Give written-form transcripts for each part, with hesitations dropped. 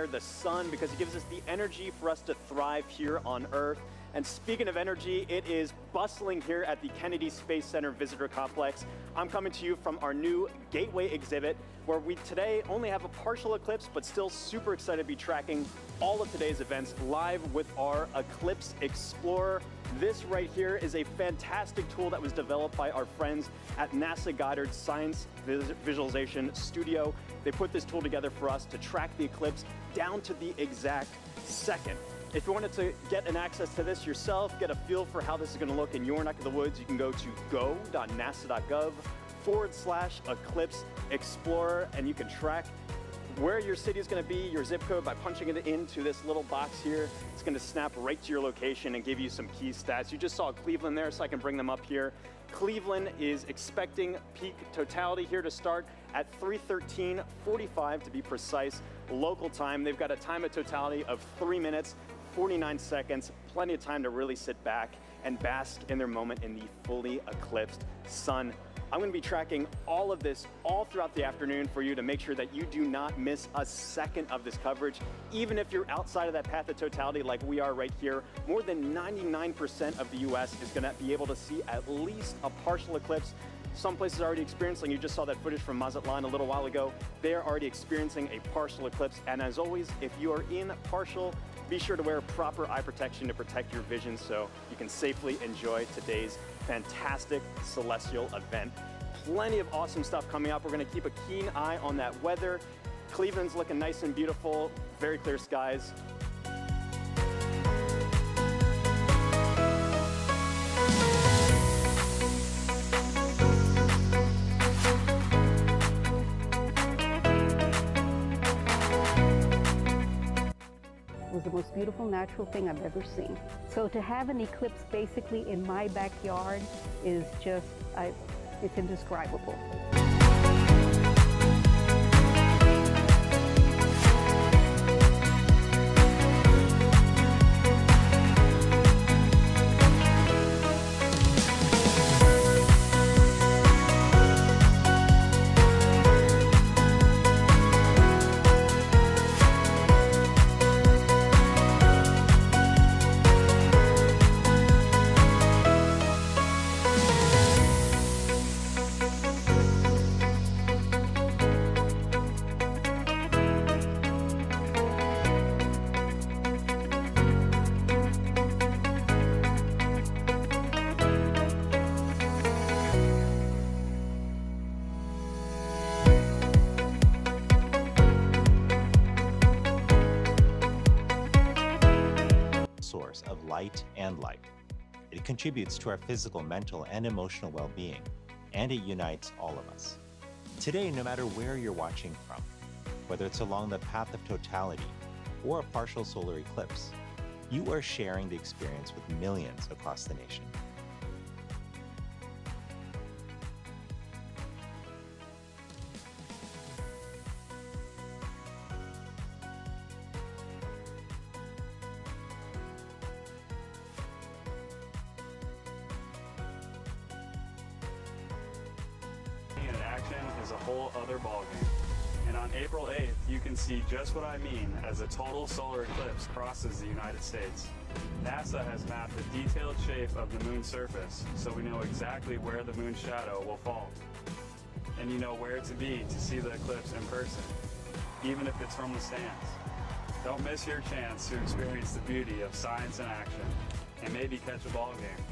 admire the sun because it gives us the energy for us to thrive here on Earth. And speaking of energy, it is bustling here at the Kennedy Space Center Visitor Complex. I'm coming to you from our new Gateway exhibit, where we today only have a partial eclipse, but still super excited to be tracking all of today's events live with our Eclipse Explorer. This right here is a fantastic tool that was developed by our friends at NASA Goddard Science Visualization Studio. They put this tool together for us to track the eclipse down to the exact second. If you wanted to get an access to this yourself, get a feel for how this is going to look in your neck of the woods, you can go to go.nasa.gov/Eclipse Explorer, and you can track where your city is going to be, your zip code, by punching it into this little box here. It's going to snap right to your location and give you some key stats. You just saw Cleveland there, so I can bring them up here. Cleveland is expecting peak totality here to start at 3:13:45 to be precise, local time. They've got a time of totality of 3 minutes, 49 seconds, plenty of time to really sit back and bask in their moment in the fully eclipsed sun. I'm going to be tracking all of this all throughout the afternoon for you to make sure that you do not miss a second of this coverage. Even if you're outside of that path of totality like we are right here, more than 99% of the US is going to be able to see at least a partial eclipse. Some places are already experiencing, you just saw that footage from Mazatlan a little while ago, they are already experiencing a partial eclipse. And as always, if you are in partial, be sure to wear proper eye protection to protect your vision so you can safely enjoy today's fantastic celestial event. Plenty of awesome stuff coming up. We're going to keep a keen eye on that weather. Cleveland's looking nice and beautiful, very clear skies. It was the most beautiful natural thing I've ever seen. So to have an eclipse basically in my backyard is just, it's indescribable. Source of light and life. It contributes to our physical, mental, and emotional well-being, and it unites all of us. Today, no matter where you're watching from, whether it's along the path of totality or a partial solar eclipse, you are sharing the experience with millions across the nation. In action is a whole other ballgame. And on April 8th, you can see just what I mean as a total solar eclipse crosses the United States. NASA has mapped the detailed shape of the moon's surface, so we know exactly where the moon's shadow will fall. And you know where to be to see the eclipse in person, even if it's from the stands. Don't miss your chance to experience the beauty of science in action, and maybe catch a ball game.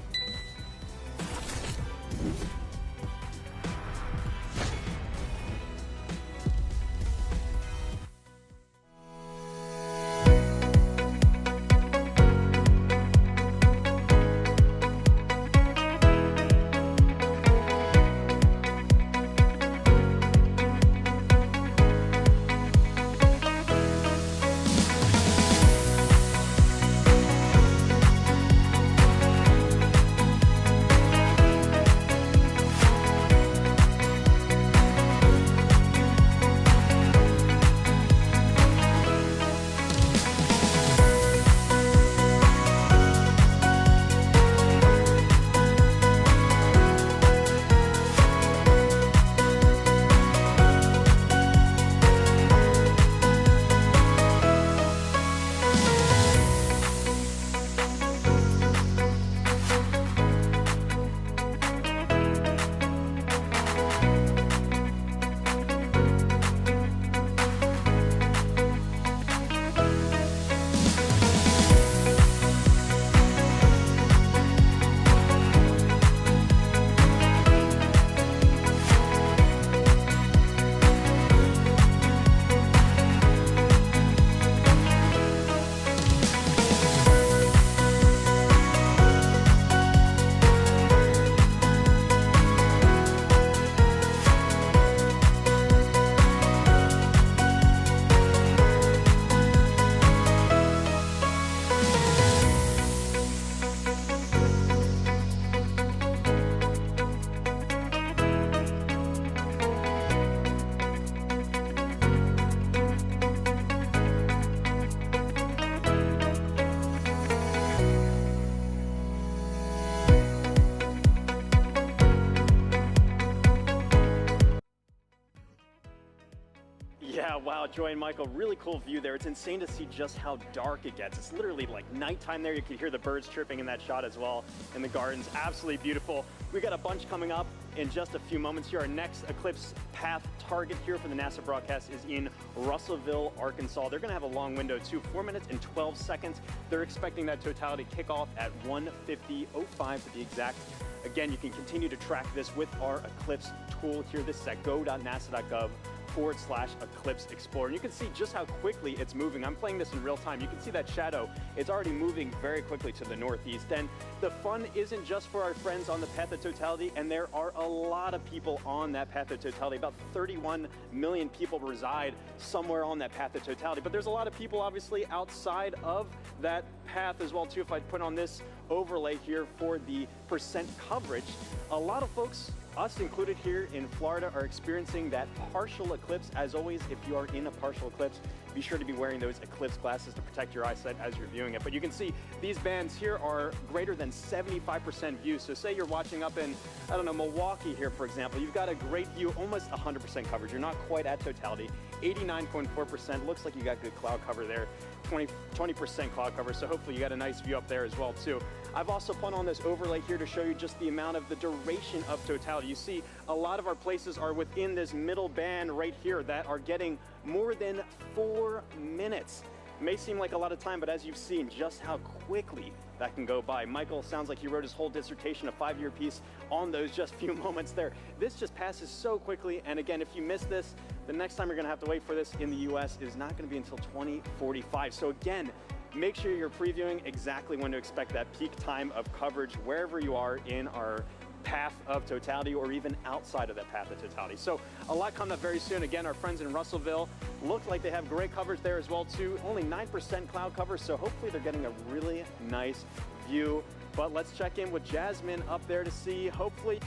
Wow, Joy and Michael, really cool view there. It's insane to see just how dark it gets. It's literally like nighttime there. You can hear the birds chirping in that shot as well in the gardens. Absolutely beautiful. We got a bunch coming up in just a few moments here. Our next Eclipse path target here for the NASA broadcast is in Russellville, Arkansas. They're gonna have a long window too, 4 minutes and 12 seconds. They're expecting that totality kickoff at 1:50:05 to be exact. Again, you can continue to track this with our Eclipse tool here. This is at go.nasa.gov/Eclipse Explorer. And you can see just how quickly it's moving. I'm playing this in real time. You can see that shadow. It's already moving very quickly to the northeast. And the fun isn't just for our friends on the path of totality, and there are a lot of people on that path of totality. About 31 million people reside somewhere on that path of totality. But there's a lot of people obviously outside of that path as well too. If I put on this overlay here for the percent coverage, a lot of folks, us included here in Florida, are experiencing that partial eclipse. As always, if you are in a partial eclipse, be sure to be wearing those eclipse glasses to protect your eyesight as you're viewing it. But you can see these bands here are greater than 75% view. So say you're watching up in, I don't know, Milwaukee here, for example. You've got a great view, almost 100% coverage. You're not quite at totality. 89.4%. Looks like you got good cloud cover there. 20% cloud cover, so hopefully you got a nice view up there as well too. I've also put on this overlay here to show you just the amount of the duration of totality. You see a lot of our places are within this middle band right here that are getting more than 4 minutes. May seem like a lot of time, but as you've seen just how quickly that can go by. Michael sounds like he wrote his whole dissertation, a 5-year piece on those just few moments there. This just passes so quickly, and again, if you miss this, the next time you're gonna have to wait for this in the US is not gonna be until 2045. So again, make sure you're previewing exactly when to expect that peak time of coverage wherever you are in our path of totality or even outside of that path of totality. So a lot coming up very soon. Again, our friends in Russellville look like they have great coverage there as well too. Only 9% cloud cover, so hopefully they're getting a really nice view. But let's check in with Jasmine up there to see, hopefully.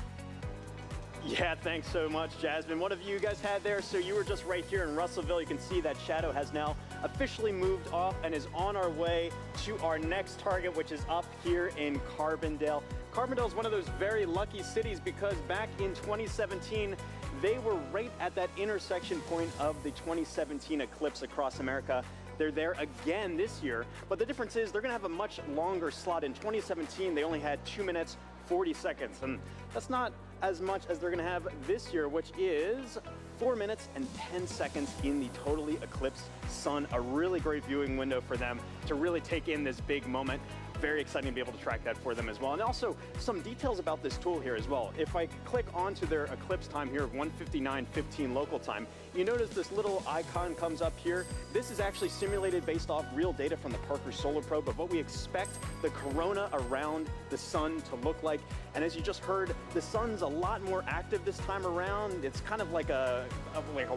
Yeah, thanks so much, Jasmine. What have you guys had there? So you were just right here in Russellville. You can see that shadow has now officially moved off and is on our way to our next target, which is up here in Carbondale. Carbondale is one of those very lucky cities because back in 2017, they were right at that intersection point of the 2017 eclipse across America. They're there again this year, but the difference is they're gonna have a much longer slot. In 2017, they only had 2 minutes, 40 seconds, and that's not as much as they're gonna have this year, which is 4 minutes and 10 seconds in the totally eclipsed sun. A really great viewing window for them to really take in this big moment. Very exciting to be able to track that for them as well. And also some details about this tool here as well. If I click onto their eclipse time here of 1:59:15 local time, you notice this little icon comes up here. This is actually simulated based off real data from the Parker Solar Probe of what we expect the corona around the sun to look like. And as you just heard, the sun's a lot more active this time around. It's kind of like a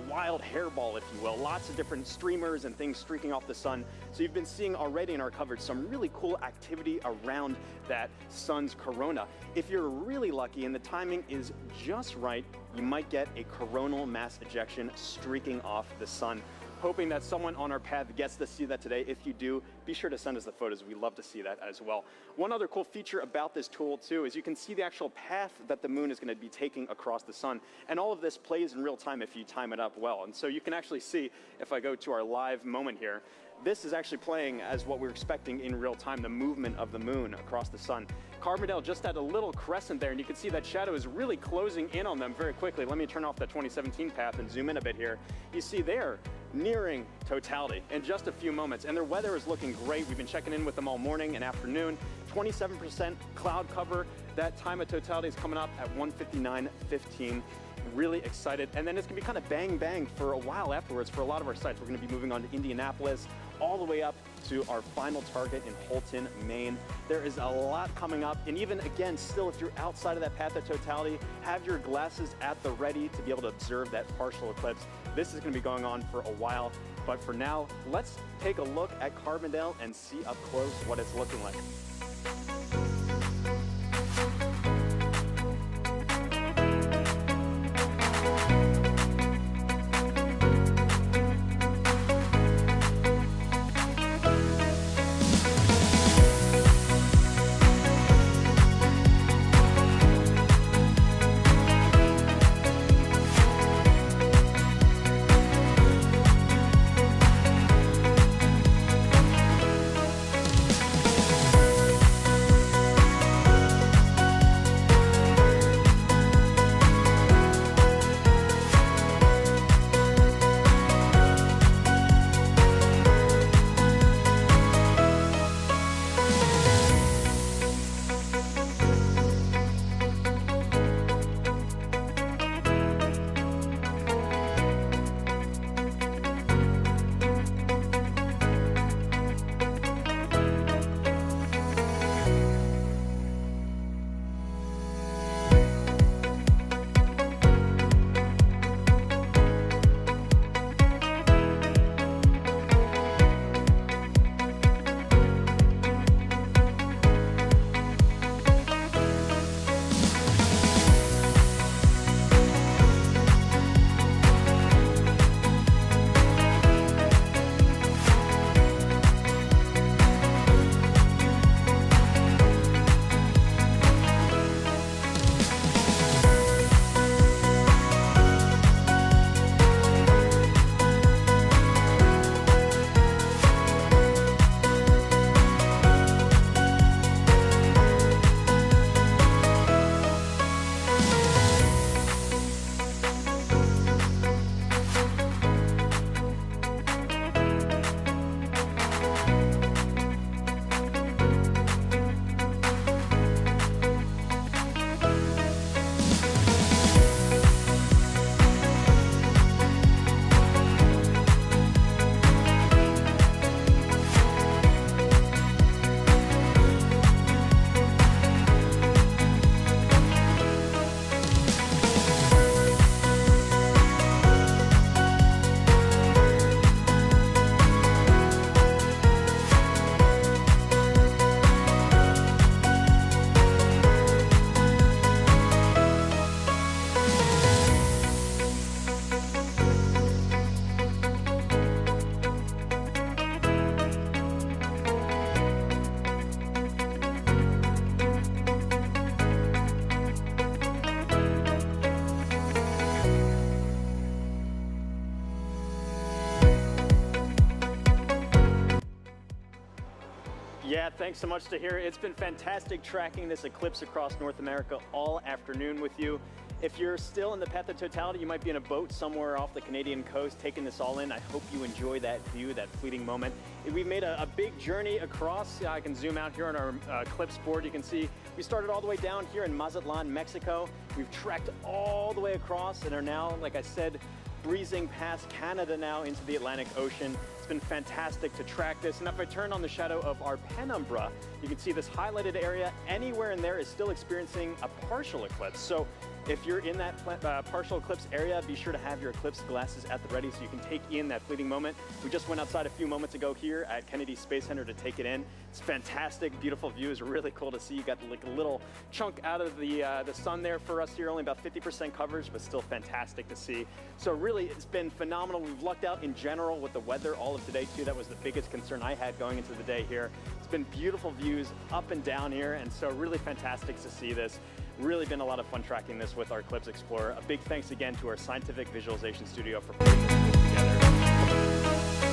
wild hairball, if you will. Lots of different streamers and things streaking off the sun. So you've been seeing already in our coverage some really cool activity around that sun's corona. If you're really lucky and the timing is just right, you might get a coronal mass ejection streaking off the sun. Hoping that someone on our path gets to see that today. If you do, be sure to send us the photos. We'd love to see that as well. One other cool feature about this tool too is you can see the actual path that the moon is going to be taking across the sun. And all of this plays in real time if you time it up well. And so you can actually see, if I go to our live moment here, this is actually playing as what we're expecting in real time, the movement of the moon across the sun. Carbondale just had a little crescent there, and you can see that shadow is really closing in on them very quickly. Let me turn off that 2017 path and zoom in a bit here. You see they're nearing totality in just a few moments, and their weather is looking great. We've been checking in with them all morning and afternoon. 27% cloud cover. That time of totality is coming up at 1:59:15. Really excited. And then it's gonna be kind of bang bang for a while afterwards for a lot of our sites. We're gonna be moving on to Indianapolis, all the way up to our final target in Holton, Maine. There is a lot coming up. And even again, still, if you're outside of that path of totality, have your glasses at the ready to be able to observe that partial eclipse. This is gonna be going on for a while. But for now, let's take a look at Carbondale and see up close what it's looking like. Yeah, thanks so much, Tahir. It's been fantastic tracking this eclipse across North America all afternoon with you. If you're still in the path of totality, you might be in a boat somewhere off the Canadian coast taking this all in. I hope you enjoy that view, that fleeting moment. We've made a big journey across. I can zoom out here on our Eclipse board. You can see we started all the way down here in Mazatlan, Mexico. We've trekked all the way across and are now, like I said, breezing past Canada now into the Atlantic Ocean. It's been fantastic to track this. And if I turn on the shadow of our penumbra, you can see this highlighted area. Anywhere in there is still experiencing a partial eclipse. So if you're in that partial eclipse area, be sure to have your eclipse glasses at the ready so you can take in that fleeting moment. We just went outside a few moments ago here at Kennedy Space Center to take it in. It's fantastic, beautiful view. It's really cool to see. You got like a little chunk out of the sun there for us here, only about 50% coverage, but still fantastic to see. So really, it's been phenomenal. We've lucked out in general with the weather all of today too. That was the biggest concern I had going into the day here. It's been beautiful views up and down here, and so really fantastic to see this. Really been a lot of fun tracking this with our Eclipse Explorer. A big thanks again to our scientific visualization studio for putting this together.